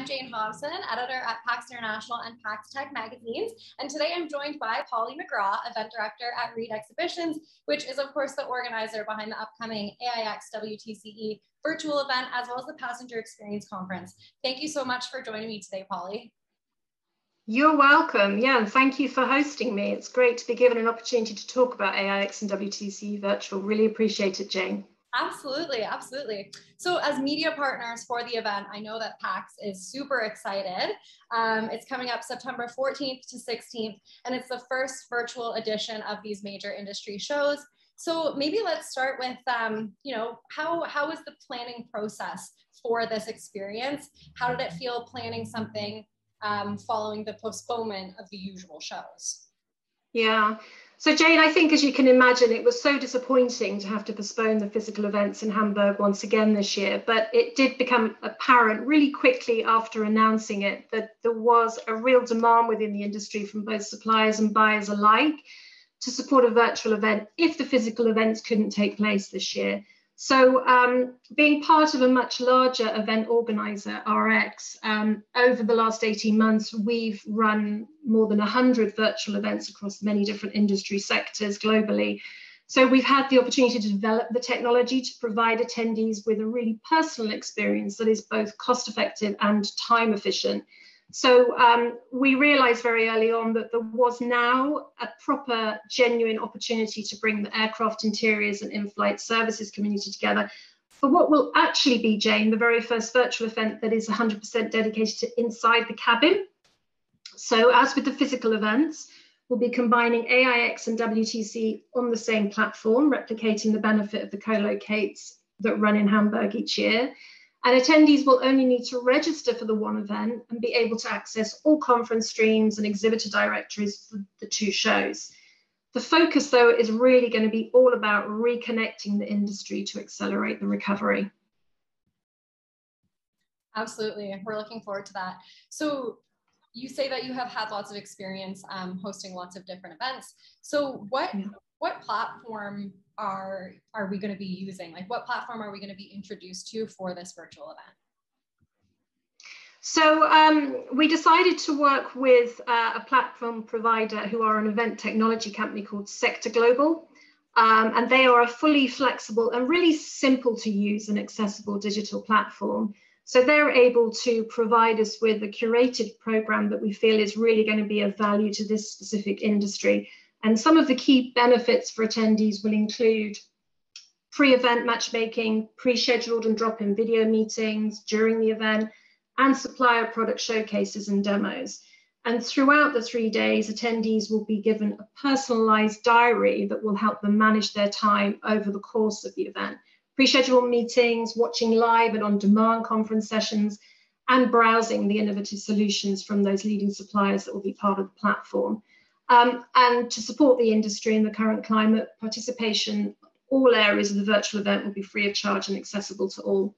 I'm Jane Hobson, editor at PAX International and PAX Tech magazines, and today I'm joined by Polly Magraw, event director at Reed Exhibitions, which is of course the organizer behind the upcoming AIX WTCE Virtual event, as well as the Passenger Experience Conference. Thank you so much for joining me today, Polly. You're welcome. Yeah, and thank you for hosting me. It's great to be given an opportunity to talk about AIX and WTCE Virtual. Really appreciate it, Jane. Absolutely, absolutely. So as media partners for the event, I know that PAX is super excited. It's coming up September 14th to 16th, and it's the first virtual edition of these major industry shows. So maybe let's start with, how was the planning process for this experience? How did it feel planning something following the postponement of the usual shows? Yeah. So Jane, I think as you can imagine, it was so disappointing to have to postpone the physical events in Hamburg once again this year, but it did become apparent really quickly after announcing it that there was a real demand within the industry from both suppliers and buyers alike to support a virtual event if the physical events couldn't take place this year. So being part of a much larger event organizer, RX, over the last 18 months, we've run more than 100 virtual events across many different industry sectors globally. So we've had the opportunity to develop the technology to provide attendees with a really personal experience that is both cost effective and time efficient. So we realized very early on that there was now a proper, genuine opportunity to bring the aircraft interiors and in-flight services community together for what will actually be, Jane, the very first virtual event that is 100% dedicated to inside the cabin. So as with the physical events, we'll be combining AIX and WTC on the same platform, replicating the benefit of the co-locates that run in Hamburg each year. And attendees will only need to register for the one event and be able to access all conference streams and exhibitor directories for the two shows. The focus, though, is really going to be all about reconnecting the industry to accelerate the recovery. Absolutely. We're looking forward to that. So you say that you have had lots of experience hosting lots of different events. So what platform are we going to be using? Like, what platform are we going to be introduced to for this virtual event? So we decided to work with a platform provider who are an event technology company called Sector Global. And they are a fully flexible and really simple to use and accessible digital platform. So they're able to provide us with a curated program that we feel is really going to be of value to this specific industry. And some of the key benefits for attendees will include pre-event matchmaking, pre-scheduled and drop-in video meetings during the event, and supplier product showcases and demos. And throughout the 3 days, attendees will be given a personalized diary that will help them manage their time over the course of the event. Pre-scheduled meetings, watching live and on-demand conference sessions, and browsing the innovative solutions from those leading suppliers that will be part of the platform. And to support the industry in the current climate, participation, all areas of the virtual event will be free of charge and accessible to all.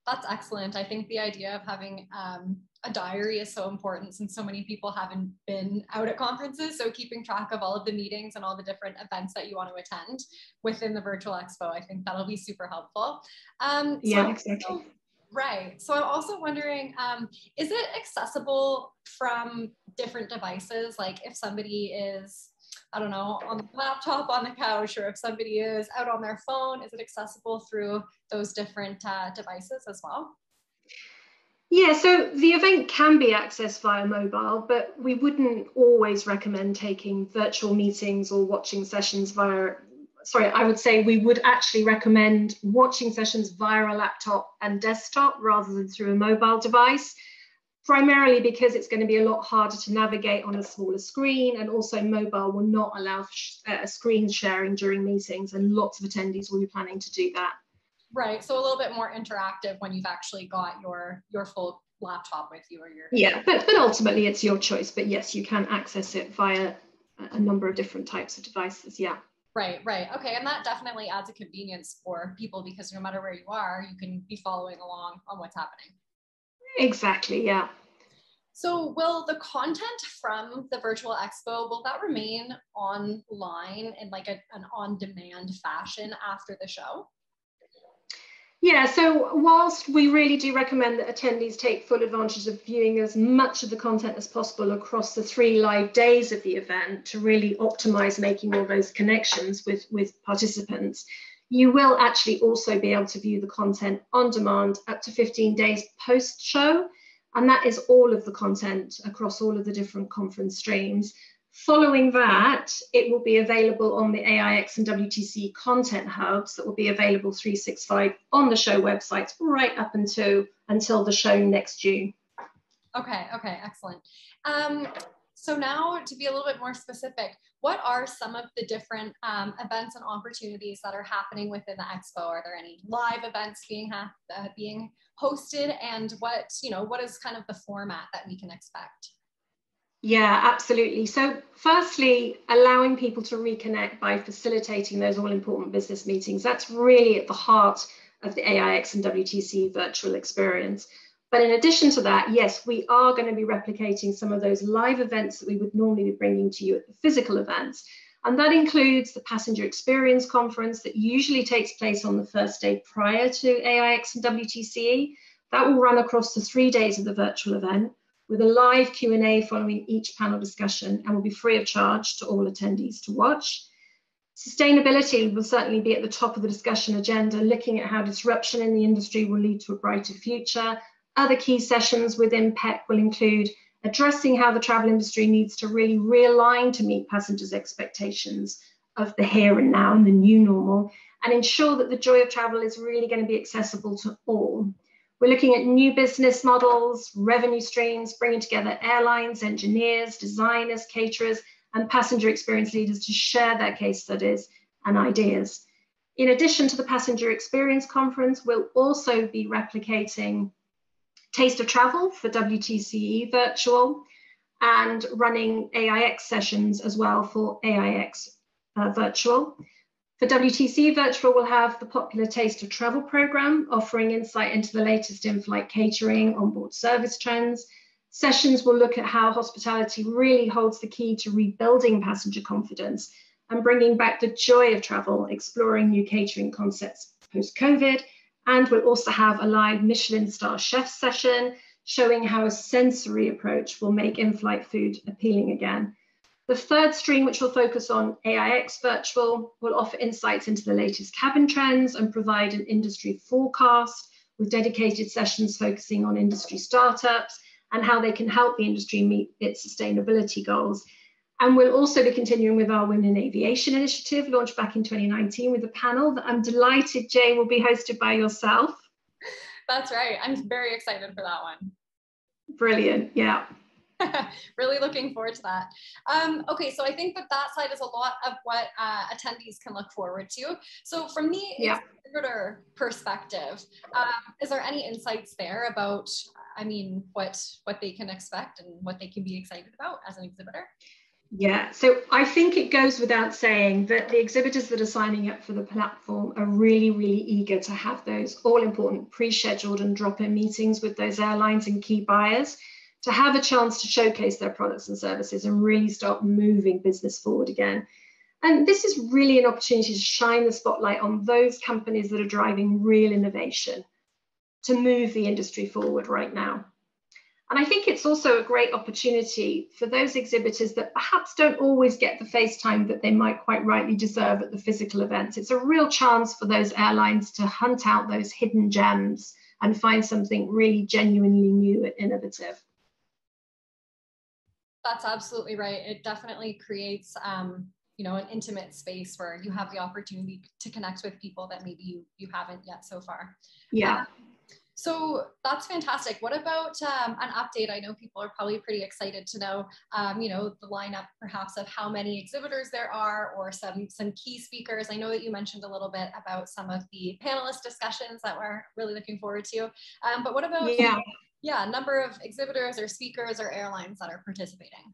That's excellent. I think the idea of having a diary is so important since so many people haven't been out at conferences. So keeping track of all of the meetings and all the different events that you want to attend within the virtual expo, I think that'll be super helpful. Yeah, exactly. Right. So I'm also wondering, is it accessible from different devices? Like if somebody is, I don't know, on the laptop, on the couch, or if somebody is out on their phone, is it accessible through those different devices as well? Yeah, so the event can be accessed via mobile, but we wouldn't always recommend taking virtual meetings or watching sessions via, I would say we would actually recommend watching sessions via a laptop and desktop rather than through a mobile device, primarily because it's going to be a lot harder to navigate on a smaller screen, and also mobile will not allow screen sharing during meetings, and lots of attendees will be planning to do that. Right, so a little bit more interactive when you've actually got your full laptop with you, or your... Yeah, but ultimately it's your choice, but yes, you can access it via a number of different types of devices, yeah. Right. Okay, and that definitely adds a convenience for people because no matter where you are, you can be following along on what's happening. Exactly, yeah. So will the content from the virtual expo, will that remain online in like an on-demand fashion after the show? Yeah, so whilst we really do recommend that attendees take full advantage of viewing as much of the content as possible across the 3 live days of the event to really optimize making all those connections with participants, you will actually also be able to view the content on demand up to 15 days post-show. And that is all of the content across all of the different conference streams. Following that, it will be available on the AIX and WTCE content hubs that will be available 365 on the show websites right up until the show next June. Okay, excellent. So now to be a little bit more specific, what are some of the different events and opportunities that are happening within the expo? Are there any live events being hosted, and what is kind of the format that we can expect? Yeah, absolutely. So firstly, allowing people to reconnect by facilitating those all-important business meetings. That's really at the heart of the AIX and WTCE virtual experience. But in addition to that, yes, we are going to be replicating some of those live events that we would normally be bringing to you at the physical events. And that includes the Passenger Experience Conference that usually takes place on the first day prior to AIX and WTCE. That will run across the 3 days of the virtual event, with a live Q&A following each panel discussion, and will be free of charge to all attendees to watch. Sustainability will certainly be at the top of the discussion agenda, looking at how disruption in the industry will lead to a brighter future. Other key sessions within PEC will include addressing how the travel industry needs to really realign to meet passengers' expectations of the here and now and the new normal, and ensure that the joy of travel is really going to be accessible to all. We're looking at new business models, revenue streams, bringing together airlines, engineers, designers, caterers, and passenger experience leaders to share their case studies and ideas. In addition to the Passenger Experience Conference, we'll also be replicating Taste of Travel for WTCE Virtual and running AIX sessions as well for AIX Virtual. For WTCE Virtual, we'll have the popular Taste of Travel program, offering insight into the latest in-flight catering, onboard service trends. Sessions will look at how hospitality really holds the key to rebuilding passenger confidence and bringing back the joy of travel, exploring new catering concepts post-COVID. And we'll also have a live Michelin star chef session, showing how a sensory approach will make in-flight food appealing again. The third stream, which will focus on AIX Virtual, will offer insights into the latest cabin trends and provide an industry forecast with dedicated sessions focusing on industry startups and how they can help the industry meet its sustainability goals. And we'll also be continuing with our Women in Aviation initiative, launched back in 2019 with a panel that I'm delighted, Jay, will be hosted by yourself. That's right. I'm very excited for that one. Brilliant. Yeah. Really looking forward to that. Okay, so I think that side is a lot of what attendees can look forward to. So from the exhibitor perspective, is there any insights there about, what they can expect and what they can be excited about as an exhibitor? Yeah, so I think it goes without saying that the exhibitors that are signing up for the platform are really, really eager to have those all-important pre-scheduled and drop-in meetings with those airlines and key buyers, to have a chance to showcase their products and services and really start moving business forward again. And this is really an opportunity to shine the spotlight on those companies that are driving real innovation to move the industry forward right now. And I think it's also a great opportunity for those exhibitors that perhaps don't always get the face time that they might quite rightly deserve at the physical events. It's a real chance for those airlines to hunt out those hidden gems and find something really genuinely new and innovative. That's absolutely right. It definitely creates, an intimate space where you have the opportunity to connect with people that maybe you haven't yet so far. Yeah. So that's fantastic. What about an update? I know people are probably pretty excited to know, the lineup perhaps of how many exhibitors there are, or some key speakers. I know that you mentioned a little bit about some of the panelist discussions that we're really looking forward to. But what about number of exhibitors or speakers or airlines that are participating?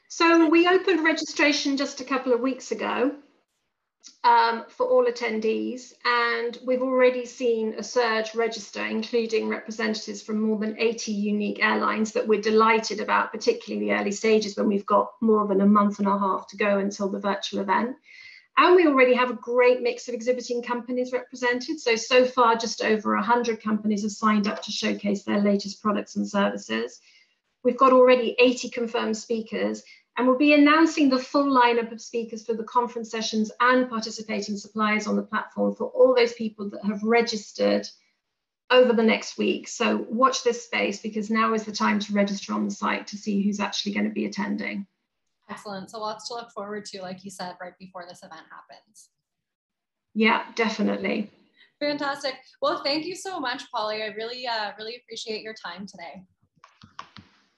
So we opened registration just a couple of weeks ago for all attendees, and we've already seen a surge register, including representatives from more than 80 unique airlines that we're delighted about, particularly the early stages when we've got more than a month and a half to go until the virtual event. And we already have a great mix of exhibiting companies represented. So far, just over 100 companies have signed up to showcase their latest products and services. We've got already 80 confirmed speakers, and we'll be announcing the full lineup of speakers for the conference sessions and participating suppliers on the platform for all those people that have registered over the next week. So watch this space, because now is the time to register on the site to see who's actually going to be attending. Excellent. So lots to look forward to, like you said, right before this event happens. Yeah, definitely. Fantastic. Well, thank you so much, Polly. I really appreciate your time today.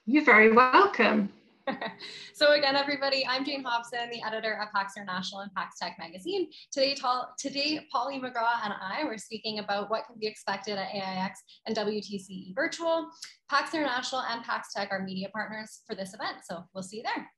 You're very welcome. So again, everybody, I'm Jane Hobson, the editor of PAX International and PAX Tech magazine. Today, Polly Magraw and I were speaking about what can be expected at AIX and WTCE Virtual. PAX International and PAX Tech are media partners for this event, so we'll see you there.